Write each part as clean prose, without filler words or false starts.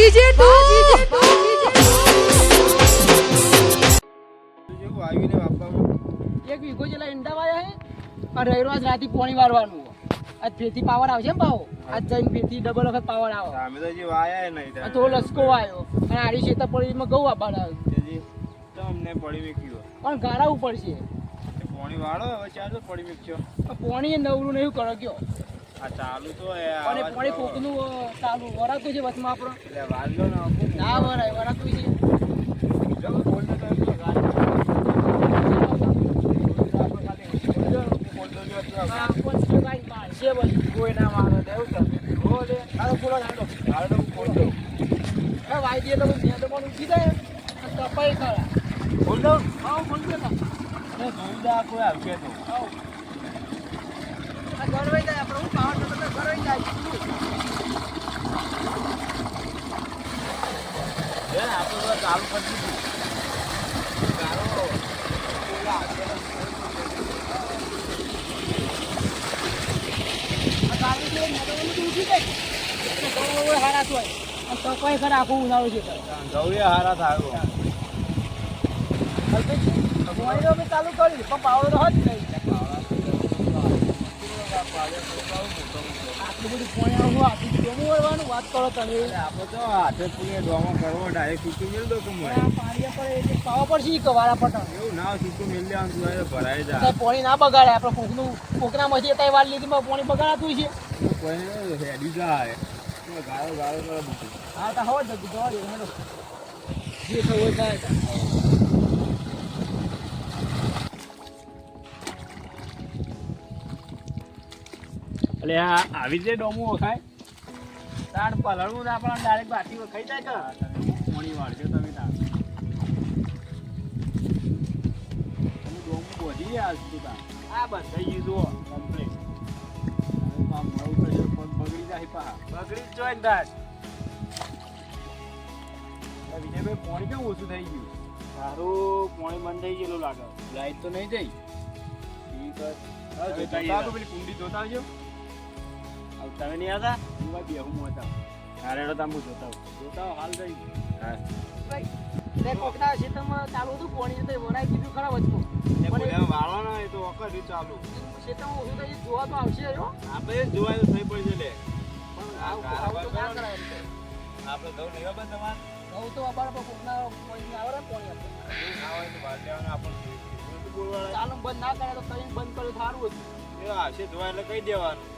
GJ તું જેવું આવ્યું ને બાપામાં એક વીઘો જેટલા ઈંડા વાયા હે અને રવિવાર આજ રાતી પોણી વારવાનું આજ ફેરથી પાવર આવશે ને પાવો આજ જઈને ફેરથી ડબલ વખત પાવર આવે સામે તો જે વાયા નહીં આ થોડો લસકો આવ્યો અને આડી શેતા પડીમાં ઘઉં આપવાનું આવ્યું જી તો અમને પડી મેક્યો પણ ગાળા ઉપર છે પોણી વાળો હવે ચાર તો પડી મેક્યો પોણી નવરું નહીં કરો ગયો આ ચાલુ તો અને પોણી કોકનું ચાલુ વરાતું છે વચમાં આપણો એટલે વાળલો ને ના વરાય વરાતું છે જો બોલ તો ગાડી કોઈ ના મારો એવું કરે પૂરો હાડો ખોલતો વાયદી એટલે મેં તો પણ ઉઠી જાય કપાઈ ખરા ખોલ દઉં હા ખોલ દે જોઈદા કોઈ આવશે તો આ ગરવાઈ જાય આપણે હું પાવર તો ગરવાઈ જાય આપણે તો ચાલુ કરી દીધું ગારો કપાઈ ખરા આખું ઉનાળો છે ગૌરી હારા થાયો ચાલુ કરી પણ પાવર તો જ નહીં આટલું બધું પોણી આવું આટલું કેવું વળવાનું વાત કરો તમે આપણે તો હાથે પૂરે ડોમો કરવો ડાયરેક્ટ સૂકું મિલ દો કે મને પાણી પર એટલે પાવા પડશે કવારા પટન એવું ના સૂકું મિલ લેવાનું તું ભરાઈ જાય પાણી ના બગાડે આપણે કોકનામાંથી અત્યારે વાર લીધી પાણી બગાડાતું છે કોઈ હેડી જાય ગાળો ગાળો કરે બધું હા તો હવે જ જવા દે હેડો જે થવું હોય થાય એટલે આવી રીતે ડોમું વખાય તાણ પલળવું આપણા ડાયરેક્ટ બાટી વખાઈ જાય કે પાણી વાળજો તમે તાણ તમે ડોમું બોધી ગયા આજથી તાણ આ બંધાઈ ગયું જુઓ કમ્પ્લીટ કામ મળવું કરજો પગ બગડી જાય પા બગડી જ જોઈ દાદ વિજયભાઈ પાણી કેવું ઓછું થઈ ગયું સારું પાણી બંધ થઈ ગયેલું લાગે લાઈટ તો નહીં જઈ પેલી કુંડી જોતા આવજો તમે નહીં આવતા હું ભાઈ બેહું મોટા હારે તમે જોતા હાલ જઈ હા કોકના ક્ષેત્રમાં ચાલુ હતું પાણી તો વરાઈ દીધું ખરા વચમાં વાળવાનો એ તો વખત ચાલુ ક્ષેત્રમાં ઓછું થઈ જોવા તો આવશે આપણે જોવાય તો થઈ પડશે લે પણ આવું તો ના કરાય આપણે ઘઉં લેવા બંધ તમારે ઘઉં તો અમારા પર કોકના પાણી આવે પાણી ના હોય તો બહાર લેવાનું આપણે ચાલુ બંધ ના કરે તો કઈ બંધ કરે સારું હતું એ આવશે જોવા એટલે કહી દેવાનું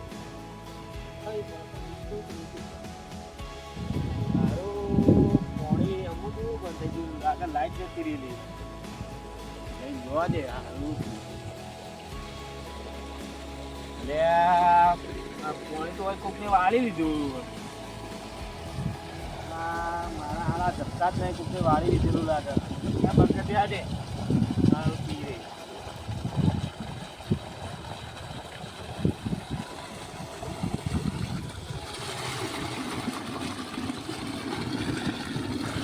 પાણી અમુક બંધ થઈ ગયું આગળ લાઈટ જતી રહેલી જોવા દે એટલે પાણી તો કોકને વાળી લીધું મારા હારા ધક્કા જ નહીં કોકને વાળી લીધેલું લાગે ત્યાં બંધ કરી દે સારું પી રહી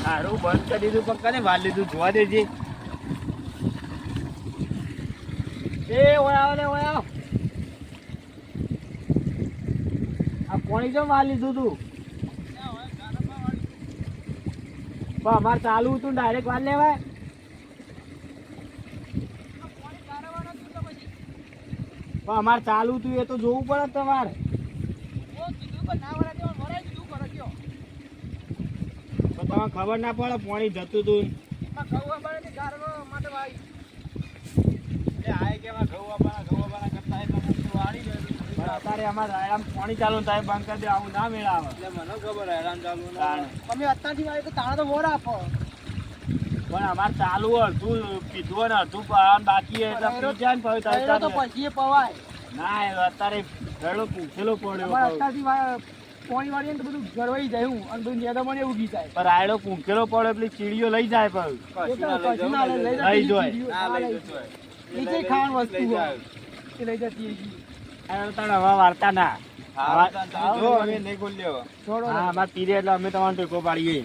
સારું બંધ કરી દીધું પણ કને વાર લીધું જોવા દેજે એ ઓયા લે ઓયા આ પાણી કેમ વાર લીધું તું પણ અમારે ચાલુ હતું ડાયરેક્ટ વાર લેવાય પણ અમારે ચાલુ હતું એ તો જોવું પડે તમારે તમારે ખબર ના પડે પાણી જતું હતું અત્યારે અમારે રાયરામ પાણી ચાલુ થાય બંધ કરી દે આવું ના મેળા આવે એટલે મને ખબર રાયરામ ચાલુ તમે અત્યારથી વાળી તો તાણે તો વોર આપો પણ અમારે ચાલુ અડધું પીધું ને અડધું બાકી એટલે તો પછી પવાય ના અત્યારે ઘડો પૂછેલો પડ્યો અત્યારથી પાણી વાળીએ તો બધું ગરવાઈ જાય હું અને બધું નેદામાં ઉગી જાય પણ રાયડો પૂંખેલો પડે એટલે ચીડીઓ લઈ જાય પણ લઈ જાય નીચે ખાવાનું વસ્તુ એ લઈ જતી હવા વાર્તા ના જો અમે નહીં ખોલ્યો હા અમારે પીરે એટલે અમે તમારો ટેકો પાડીએ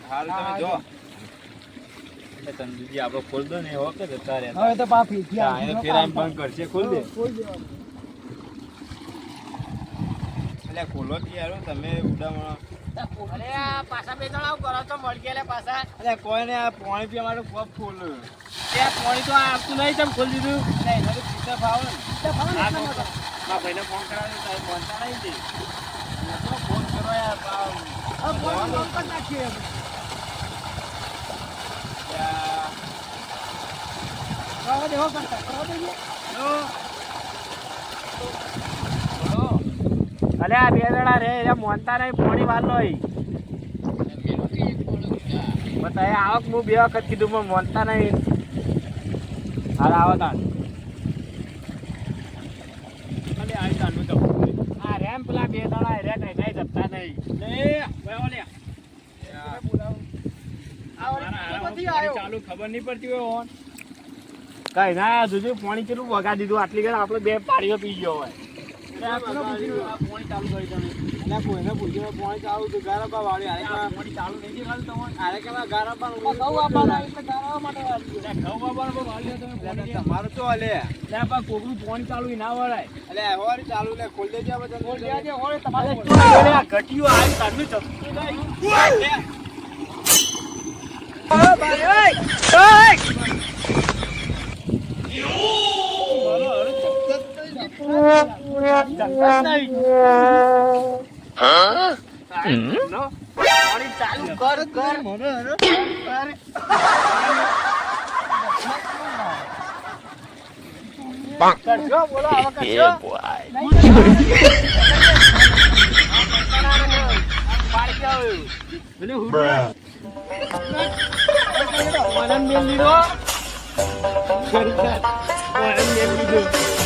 સંજુજી આપડે ખોલ દો ને ઓકે જતા રહે હવે તો પાફી બંધ કરશે ખોલ દે એટલે ખોલો યાર તમે ઉડામણ અરે આ પાછા બે જણા આવું કરો છો મળી ગયા લે પાછા અરે કોઈને આ પાણી પીવા માટે કોપ ખોલ તે પાણી તો આવતું નહીં તેમ ખોલી દીધું નહીં મને પીતા ભાવ ને મારા ભાઈને ફોન કરાવી સાહેબ બોલતા નહીં તે ફોન કરો યાર નાખીએ દેવો કરતા કરવા દઈએ અલે આ બે જણા રે એ મોનતા નહીં પાણી વાળલો બતાય આવક હું બે વખત કીધું પણ મોનતા નહીં હાલ આવો તાણ અલે આવી તાનું તો આ રેમ પેલા બે જણા રે કઈ નહીં જપતા નહીં લે ભાઈ લે ચાલુ ખબર નહીં પડતી હોય ઓન કઈ ના જોજો પાણી કેટલું વગા દીધું આટલી ઘર આપણે બે પાણીઓ પી ગયો હોય પાણી ચાલુ કરી તમે એટલે કોઈને પૂછ્યું પાણી ચાલુ તો ગારા વાળી હારે પાણી ચાલુ નહીં દેખાતું તમારે હારે કેવા ગારા ઘઉં આપવાના એટલે ગાળવા માટે તમારું તો હલે એટલે પણ કોકનું પાણી ચાલુ ના વળાય એટલે હોરી ચાલુ લે ખોલ દેજે બધા ખોલ દેજે હોળે તમારે ઘટીઓ આવી તમને ચપકી ચાલુ કર કરજો બોલો આવા કરજો લીધો